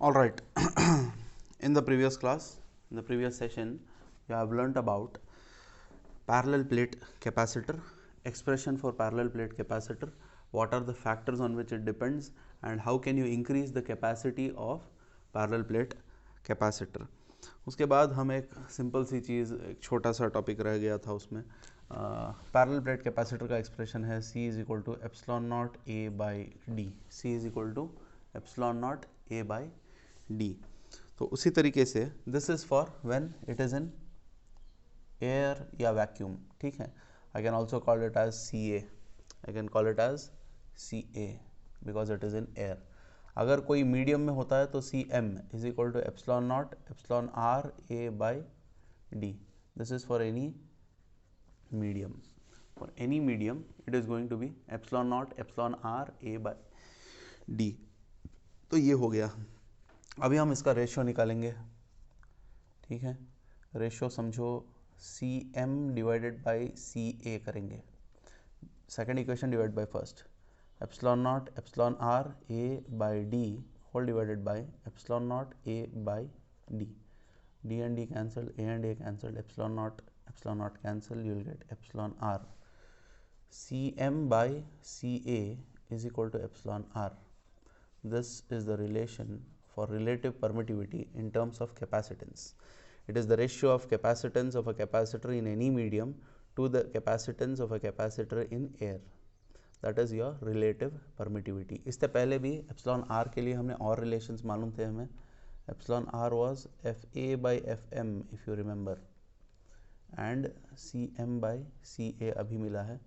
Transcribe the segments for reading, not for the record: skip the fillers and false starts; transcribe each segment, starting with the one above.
All right. In the previous class, in the previous session, you have learnt about parallel plate capacitor, expression for parallel plate capacitor, what are the factors on which it depends, and how can you increase the capacity of parallel plate capacitor. उसके बाद हम एक simple सी चीज़, एक छोटा सा topic रह गया था उसमें, पैरेलल प्लेट कैपेसिटर का एक्सप्रेशन है C is equal to epsilon naught A by D. C is equal to epsilon naught A by D. तो उसी तरीके से this is for when it is in air या वैक्यूम. ठीक है, I can also call it as CA. I can call it as CA because it is in air. अगर कोई medium में होता है तो CM is equal to epsilon naught epsilon R A by D. This is for any medium. For any medium it is going to be epsilon naught epsilon R A by D. तो ये हो गया. अभी हम इसका ratio निकालेंगे. ठीक है, रेशियो समझो CM डिवाइडेड बाई CA करेंगे. Second equation divide by first. Epsilon naught epsilon R A by D whole divided by epsilon naught A by D. D and D cancelled, A and A cancelled, epsilon naught cancel, you will get epsilon R. CM by CA is equal to epsilon R. This is the relation for relative permittivity in terms of capacitance. It is the ratio of capacitance of a capacitor in any medium to the capacitance of a capacitor in air. That is your relative permittivity. इससे पहले भी epsilon R के लिए हमने और relations मालूम थे हमें. Epsilon R was FA by FM if you remember. And CM by CA अभी मिला है.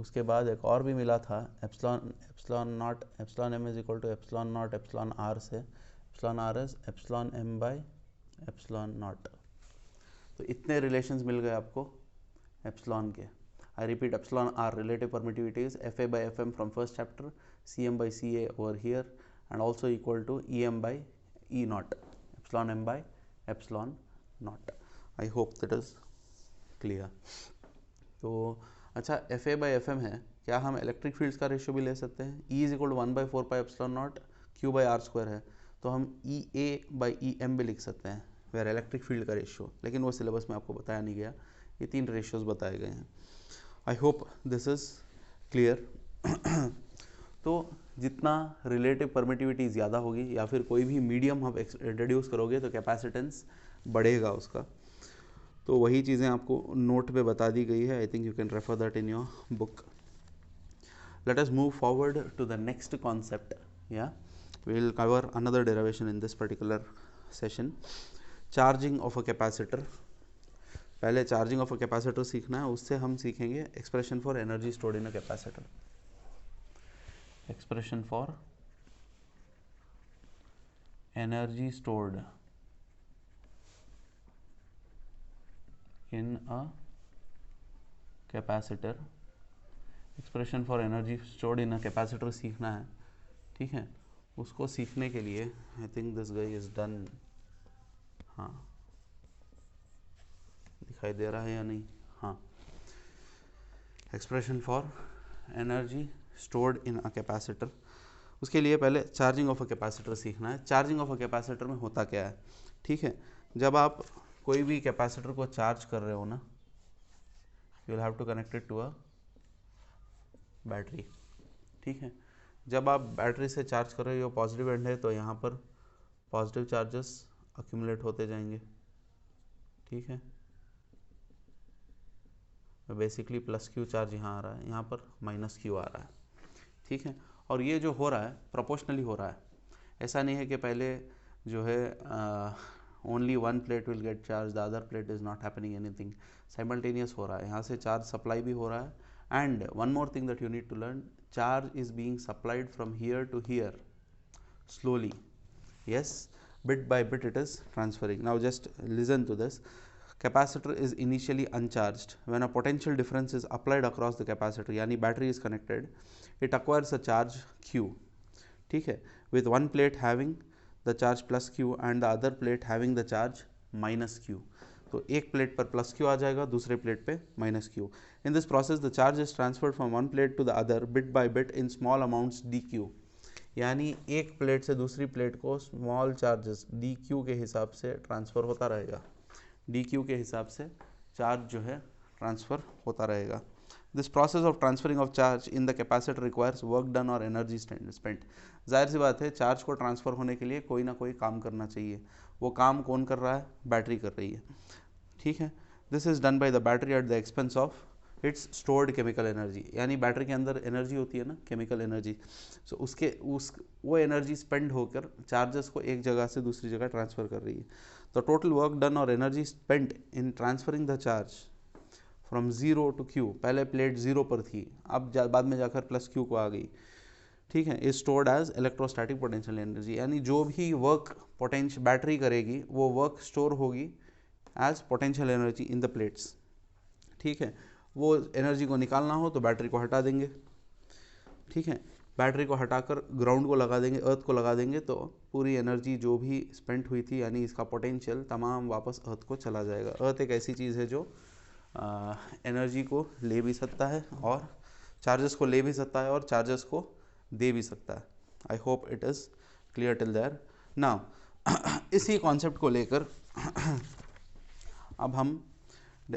उसके बाद एक और भी मिला था epsilon naught epsilon M is equal to epsilon naught epsilon R से epsilon R is epsilon M by epsilon naught. तो इतने रिलेशंस मिल गए आपको एप्सिलॉन के. I repeat, epsilon R relative permittivity is FA by FM from first chapter, CM by CA over here and also equal to EM by E naught, epsilon M by epsilon naught. I hope that is clear. तो अच्छा, FA by FM है, क्या हम electric fields का ratio भी ले सकते हैं? E is equal to 1 by 4 pi epsilon naught Q by R square है, तो हम EA बाई EM भी लिख सकते हैं वेयर इलेक्ट्रिक फील्ड का रेशियो. लेकिन वो सिलेबस में आपको बताया नहीं गया. ये 3 रेशियोज बताए गए हैं. I hope this is clear. तो जितना रिलेटिव परमिटिविटी ज़्यादा होगी या फिर कोई भी मीडियम आप इंट्रोड्यूस करोगे तो कैपेसिटेंस बढ़ेगा उसका. तो वही चीज़ें आपको नोट पे बता दी गई है. I think you can refer that in your book. Let us move forward to the next concept. या we will cover another derivation in this particular session. Charging of a capacitor. पहले charging of a capacitor सीखना है, उससे हम सीखेंगे expression for energy stored in a capacitor. Expression for energy stored in a capacitor. Expression for energy stored in a capacitor सीखना है. ठीक है, उसको सीखने के लिए I think this guy is done. हाँ, दिखाई दे रहा है या नहीं? हाँ. Expression for energy stored in a capacitor. उसके लिए पहले चार्जिंग ऑफ अ कैपेसिटर सीखना है. चार्जिंग ऑफ अ कैपेसिटर में होता क्या है? ठीक है, जब आप कोई भी कैपेसिटर को चार्ज कर रहे हो ना, you will have to connect it to a battery. ठीक है, जब आप बैटरी से चार्ज कर रहे हो, पॉजिटिव एंड है, तो यहाँ पर पॉजिटिव चार्जेस अक्यूमुलेट होते जाएंगे. ठीक है, बेसिकली प्लस Q चार्ज यहाँ आ रहा है, यहाँ पर माइनस Q आ रहा है. ठीक है, और ये जो हो रहा है प्रोपोर्शनली हो रहा है. ऐसा नहीं है कि पहले जो है only one plate will get charged, the other plate is not happening anything. Simultaneous हो रहा है, यहाँ से चार्ज सप्लाई भी हो रहा है. and one more thing that you need to learn, charge is being supplied from here to here slowly. Yes, bit by bit it is transferring. Now just listen to this. Capacitor is initially uncharged. When a potential difference is applied across the capacitor, यानी battery is connected, it acquires a charge Q. ठीक है, with one plate having the charge plus Q and the other plate having the charge minus Q. तो एक plate पर plus Q आ जाएगा, दूसरे plate पे minus Q. In this process the charge is transferred from one plate to the other bit by bit in small amounts dQ. यानी एक plate से दूसरी प्लेट को स्मॉल चार्जेस डी क्यू के हिसाब से ट्रांसफ़र होता रहेगा, डी क्यू के हिसाब से चार्ज जो है ट्रांसफ़र होता रहेगा। This process of transferring of charge in the capacitor requires work done और एनर्जी स्पेंट। जाहिर सी बात है, चार्ज को ट्रांसफ़र होने के लिए कोई ना कोई काम करना चाहिए। वो काम कौन कर रहा है? बैटरी कर रही है, ठीक है। This is done by the battery at the expense of its stored chemical energy, यानी बैटरी के अंदर एनर्जी होती है ना, केमिकल एनर्जी। सो वो एनर्जी स्पेंड होकर चार्जेस को एक जगह से दूसरी जगह ट्रांसफ़र कर रही है। तो टोटल वर्क डन और energy spent in transferring the charge from zero to Q, पहले प्लेट ज़ीरो पर थी, अब बाद में जाकर प्लस क्यू को आ गई, ठीक है, is stored as electrostatic potential energy. यानी जो भी वर्क पोटेंशियल बैटरी करेगी वो वर्क स्टोर होगी as potential energy in the plates, ठीक है। वो एनर्जी को निकालना हो तो बैटरी को हटा देंगे, ठीक है, बैटरी को हटाकर ग्राउंड को लगा देंगे, अर्थ को लगा देंगे, तो पूरी एनर्जी जो भी स्पेंड हुई थी यानी इसका पोटेंशियल तमाम वापस अर्थ को चला जाएगा। अर्थ एक ऐसी चीज़ है जो एनर्जी को ले भी सकता है और चार्जेस को ले भी सकता है और चार्जेस को दे भी सकता है। I hope it is clear till there. Now इसी कॉन्सेप्ट को लेकर अब हम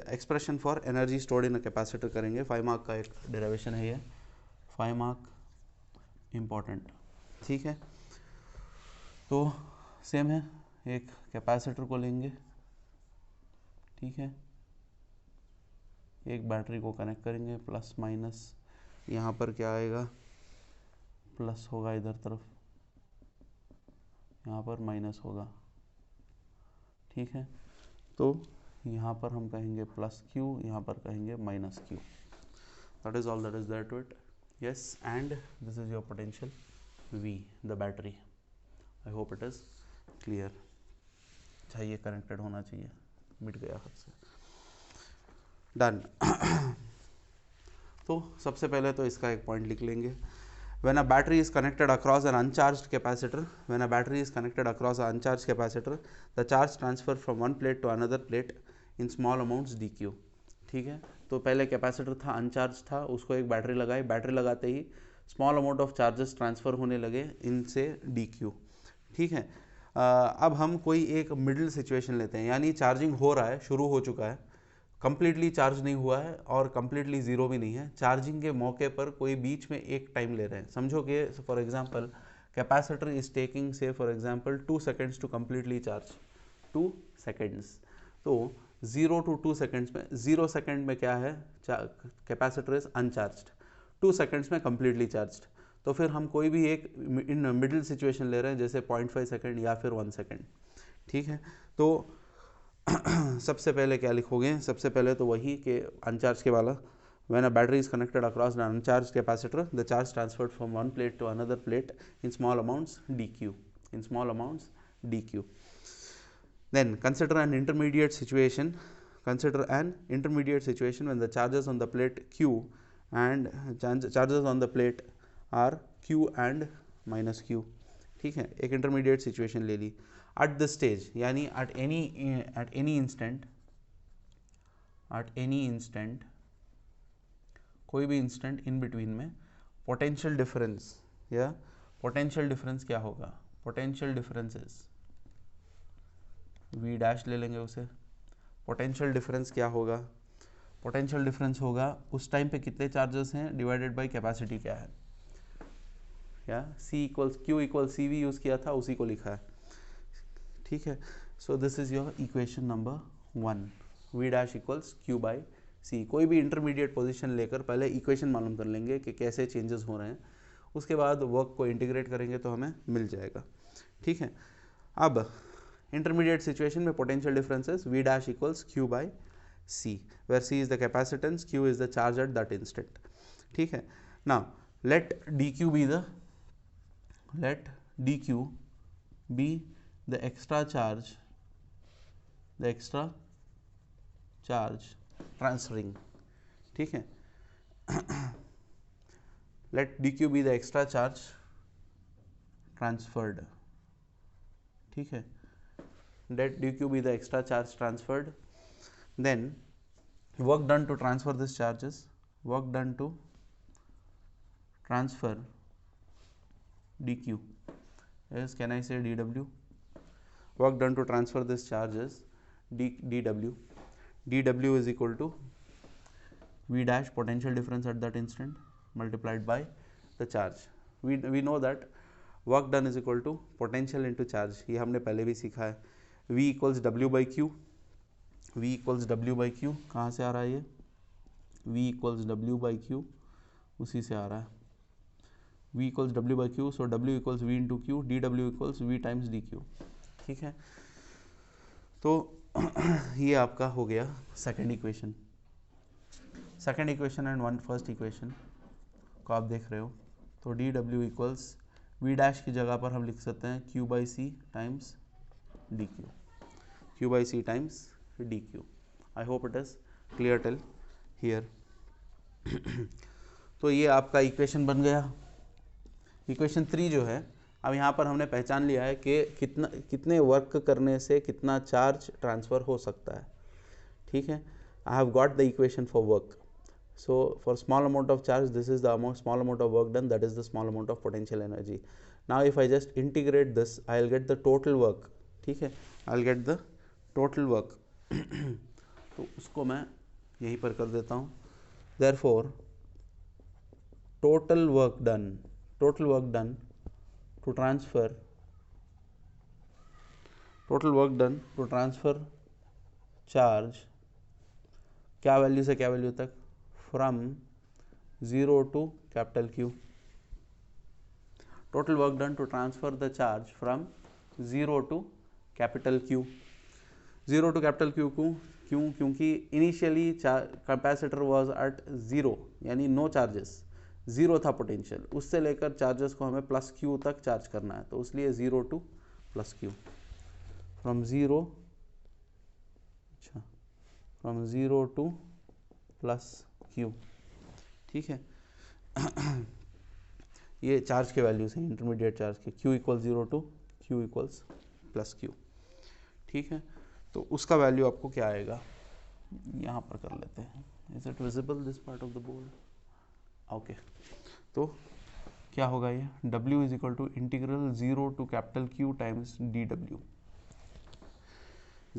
expression for energy stored in a capacitor करेंगे। 5 मार्क का एक डेरिवेशन है ये, 5 मार्क इम्पॉर्टेंट, ठीक है। तो सेम है, एक कैपेसिटर को लेंगे, ठीक है, एक बैटरी को कनेक्ट करेंगे, प्लस माइनस, यहाँ पर क्या आएगा? प्लस होगा इधर तरफ, यहाँ पर माइनस होगा, ठीक है। तो यहाँ पर हम कहेंगे प्लस क्यू, यहाँ पर कहेंगे minus Q. That is all that is there to it. Yes, and this is your potential V, the battery. I hope it is clear. चाहिए कनेक्टेड होना चाहिए, मिट गया हाथ से, डन। तो सबसे पहले तो इसका एक पॉइंट लिख लेंगे। When a battery is connected across an uncharged capacitor, when a battery is connected across an uncharged capacitor, the charge transfer from one plate to another plate in small amounts dq, ठीक है। तो पहले capacitor था, अनचार्ज था, उसको एक battery लगाई, battery लगाते ही small amount of charges transfer होने लगे इनसे dq, ठीक है। अब हम कोई एक मिडिल सिचुएशन लेते हैं, यानी चार्जिंग हो रहा है, शुरू हो चुका है, कंप्लीटली चार्ज नहीं हुआ है और कंप्लीटली ज़ीरो भी नहीं है। चार्जिंग के मौके पर कोई बीच में एक टाइम ले रहे हैं, समझो कि for example capacitor is taking say for example 2 seconds to completely charge, 2 seconds. तो 0 to 2 सेकेंड्स में, 0 सेकेंड में क्या है, कैपेसिटर इज अनचार्ज्ड, 2 सेकेंड्स में कंप्लीटली चार्ज्ड। तो फिर हम कोई भी एक इन मिडिल सिचुएशन ले रहे हैं, जैसे 0.5 सेकेंड या फिर 1 सेकेंड, ठीक है। तो सबसे पहले क्या लिखोगे? सबसे पहले तो वही कि अनचार्ज के वाला, when a battery is connected across an uncharged capacitor, the charge transferred from one plate to another plate in small amounts dq, in small amounts dq. Then consider an intermediate situation, consider an intermediate situation when the charges on the plate q and charges on the plate are q and minus q, ठीक है। एक intermediate situation ले ली। at this stage, यानी at any instant, कोई भी instant in between में potential difference, या potential difference क्या होगा? Potential difference is V dash ले लेंगे उसे। पोटेंशियल डिफरेंस क्या होगा? पोटेंशियल डिफरेंस होगा उस टाइम पे कितने चार्जेस हैं डिवाइडेड बाय कैपेसिटी क्या है, या C equals Q equal CV use किया था, उसी को लिखा है, ठीक है। So this is your equation number 1, V dash equals Q by C। कोई भी इंटरमीडिएट पोजीशन लेकर पहले इक्वेशन मालूम कर लेंगे कि कैसे चेंजेस हो रहे हैं, उसके बाद वर्क को इंटीग्रेट करेंगे तो हमें मिल जाएगा, ठीक है। अब इंटरमीडिएट सिचुएशन में potential differences V dash equals Q by C, where C is the capacitance, Q is the charge at that instant, ठीक है। Now let dq be the extra charge transferring, ठीक है। let dq be the extra charge transferred, ठीक है। let dq be the extra charge transferred, then work done to transfer this charges, work done to transfer dq is, can I say dw? Work done to transfer this charge is dw. dw is equal to v dash, potential difference at that instant, multiplied by the charge. We know that work done is equal to potential into charge, ये हमने पहले भी सीखा है. v equals w by q. v equals w by q कहाँ से आ रहा है ये? v equals w by q उसी से आ रहा है. v equals w by q, so w equals v into q, dw equals v times dq. ठीक है, तो ये आपका हो गया second equation. Second equation and one first equation को आप देख रहे हो, तो D W equals V dash की जगह पर हम लिख सकते हैं Q by C times D Q. Q by C times D Q. I hope it is clear till here. तो ये आपका इक्वेशन बन गया. इक्वेशन 3 जो है, अब यहाँ पर हमने पहचान लिया है कि कितने वर्क करने से कितना चार्ज ट्रांसफ़र हो सकता है. ठीक है, I have got the equation for work. So for small amount of charge, this is the small amount of work done, that is the small amount of potential energy. Now if I just integrate this, I'll get the total work. ठीक है, I'll get the total work. तो उसको मैं यहीं पर कर देता हूँ. Therefore total work done to transfer charge, क्या वैल्यू से क्या वैल्यू तक? From 0 to capital Q. Total work done to transfer the charge from 0 to capital Q. 0 to capital Q क्यों? क्योंकि इनिशियली कैपेसिटर वॉज एट 0, यानी no charges, 0 था potential. उससे लेकर चार्जेस को हमें प्लस Q तक चार्ज करना है, तो इसलिए 0 to plus Q. From 0 to plus Q. ठीक है, ये चार्ज के वैल्यूज हैं, इंटरमीडिएट चार्ज के. Q equal 0 to Q equals plus Q. ठीक है, तो उसका वैल्यू आपको क्या आएगा, यहाँ पर कर लेते हैं. Is it visible this part of the board? Okay, तो क्या होगा ये? W is equal to integral 0 to capital Q times dw.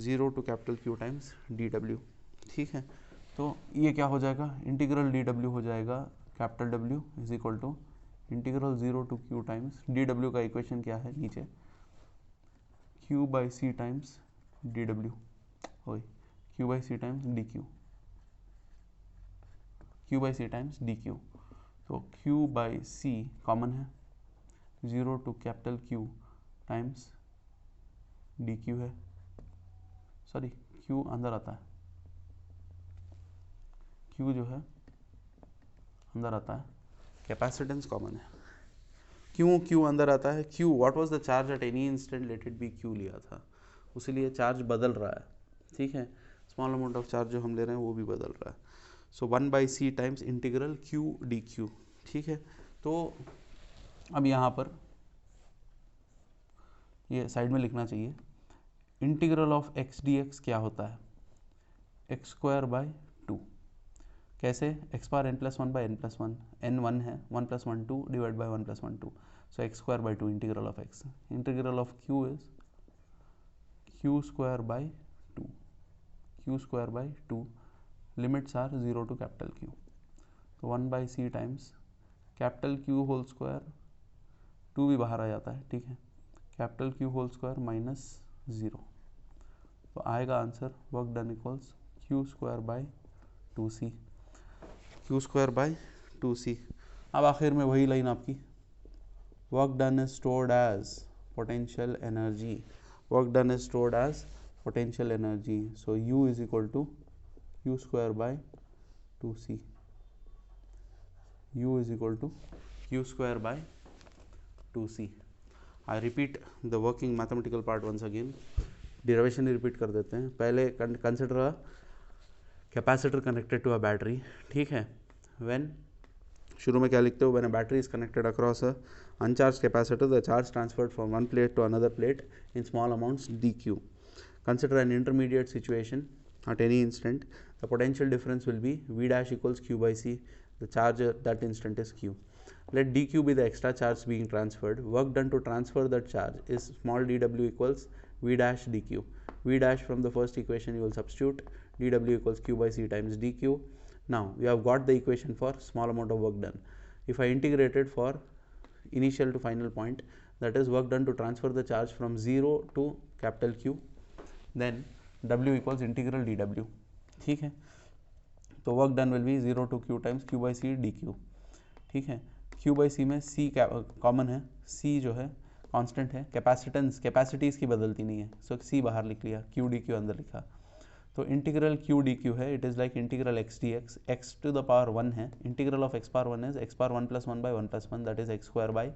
0 to capital Q times dw. ठीक है, तो ये क्या हो जाएगा? इंटीग्रल dw हो जाएगा capital W is equal to integral 0 to Q times dw का इक्वेशन क्या है नीचे? Q by C times dw. ओए, Q by C times dq. Q by C times dq. तो Q बाई सी कॉमन है, 0 to capital Q times dq है. Sorry, Q अंदर आता है, Q जो है अंदर आता है, कैपेसिटेंस कॉमन है. क्यों Q अंदर आता है? Q what was the charge at any instant, let it be Q लिया था, उसीलिए चार्ज बदल रहा है. ठीक है, स्मॉल अमाउंट ऑफ चार्ज जो हम ले रहे हैं वो भी बदल रहा है. So 1 by C times integral Q dq. ठीक है, तो अब यहाँ पर ये साइड में लिखना चाहिए, इंटीग्रल ऑफ x dx क्या होता है? X square by 2. कैसे? X power n plus 1 by n plus 1, n 1 है, 1 plus 1 2 divide by 1 plus 1 2. So X square by 2 integral of x. Integral of q is q square by 2. q square by 2. Limits are 0 to capital Q. तो 1 by C times capital Q whole square, 2 भी बाहर आ जाता है. ठीक है, capital Q whole square minus 0. तो आएगा answer work done equals Q square by 2c. Q square by 2c. अब आखिर में वही लाइन आपकी, work done is stored as potential energy. Work done is stored as potential energy. So U is equal to Q square by 2c. U is equal to Q square by 2c. I repeat the working mathematical part once again. Derivation repeat कर देते हैं. पहले consider a capacitor connected to a battery. ठीक है, when शुरू में क्या लिखते हो? When a battery is connected across a uncharged capacitor, the charge transferred from one plate to another plate in small amounts dq. Consider an intermediate situation at any instant. The potential difference will be V dash equals Q by C. The charge at that instant is Q. let dq be the extra charge being transferred. Work done to transfer that charge is small dw equals v dash dq. V dash from the first equation you will substitute, dw equals q by c times dq. Now we have got the equation for small amount of work done. If I integrate it for initial to final point, that is work done to transfer the charge from 0 to capital Q, then w equals integral dw. ठीक है, तो work done will be 0 to q times q by C D Q. ठीक है, q by सी में c common है, c जो है constant है, कैपेसिटेंस कैपेसिटी इसकी बदलती नहीं है, सो c बाहर लिख लिया, q डी क्यू अंदर लिखा. तो इंटीग्रल q डी क्यू है, it is like integral x D X, x to the power 1 है, integral of x power 1 is x power 1 plus 1 by 1 plus 1 that is x square by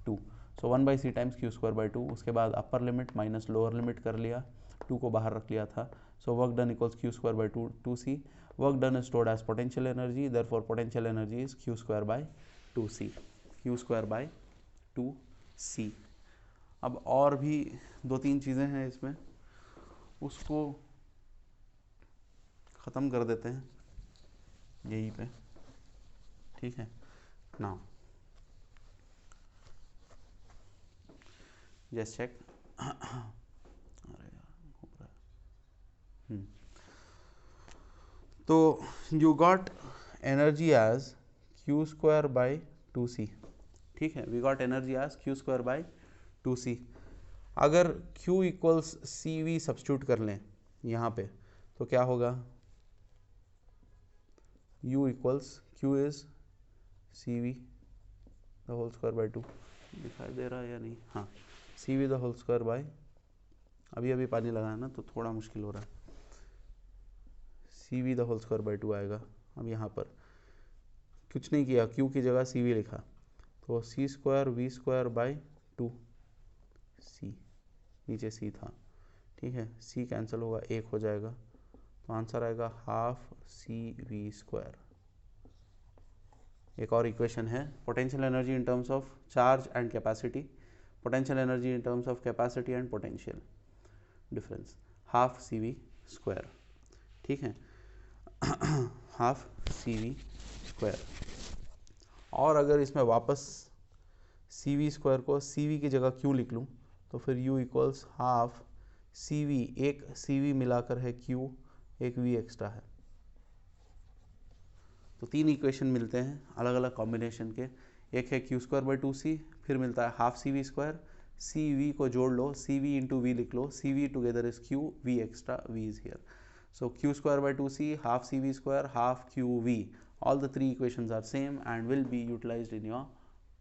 2. So 1 by C times q square by 2. उसके बाद upper limit minus lower limit कर लिया, 2 को बाहर रख लिया था. So work done equals q square by 2c. Work done is stored as potential energy, therefore potential energy is q square by 2c. q square by 2c. अब और भी 2-3 चीज़ें हैं इसमें, उसको ख़त्म कर देते हैं यहीं पे. ठीक है, नाउ जस्ट चेक. अरे यार हो रहा है. तो you got energy as q square by 2c. ठीक है, we got energy as q square by 2c. अगर q equals C V substitute कर लें यहाँ पे, तो क्या होगा, u equals q is C V the whole square by 2. दिखाई दे रहा है या नहीं? हाँ, C V the whole square by, अभी अभी पानी लगाया ना तो थोड़ा मुश्किल हो रहा है, C V the whole square by 2 आएगा. अब यहाँ पर कुछ नहीं किया, q की जगह सी वी लिखा, तो सी स्क्वायर वी स्क्वायर बाई 2 सी, नीचे सी था. ठीक है, सी कैंसिल होगा, 1 हो जाएगा, तो आंसर आएगा हाफ सी वी स्क्वायर. एक और इक्वेशन है, potential energy in terms of charge and capacity, potential energy in terms of capacity and potential difference, half C V square. ठीक है, हाफ सी वी स्क्वायर. और अगर इसमें वापस सी वी स्क्वायर को सी वी की जगह क्यों लिख लूँ, तो फिर u equals half C V, एक सी वी मिलाकर है q, एक v एक्स्ट्रा है. तो 3 इक्वेशन मिलते हैं अलग अलग कॉम्बिनेशन के. एक है q स्क्वायर बाई 2c, फिर मिलता है half C V square, C V को जोड़ लो, सी वी इंटू वी लिख लो, C V together is q, v extra, v is here. So q square by 2c, half cv square, half qv. All the 3 equations are same and will be utilized in your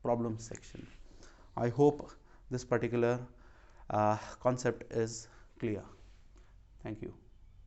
problem section. I hope this particular concept is clear. Thank you.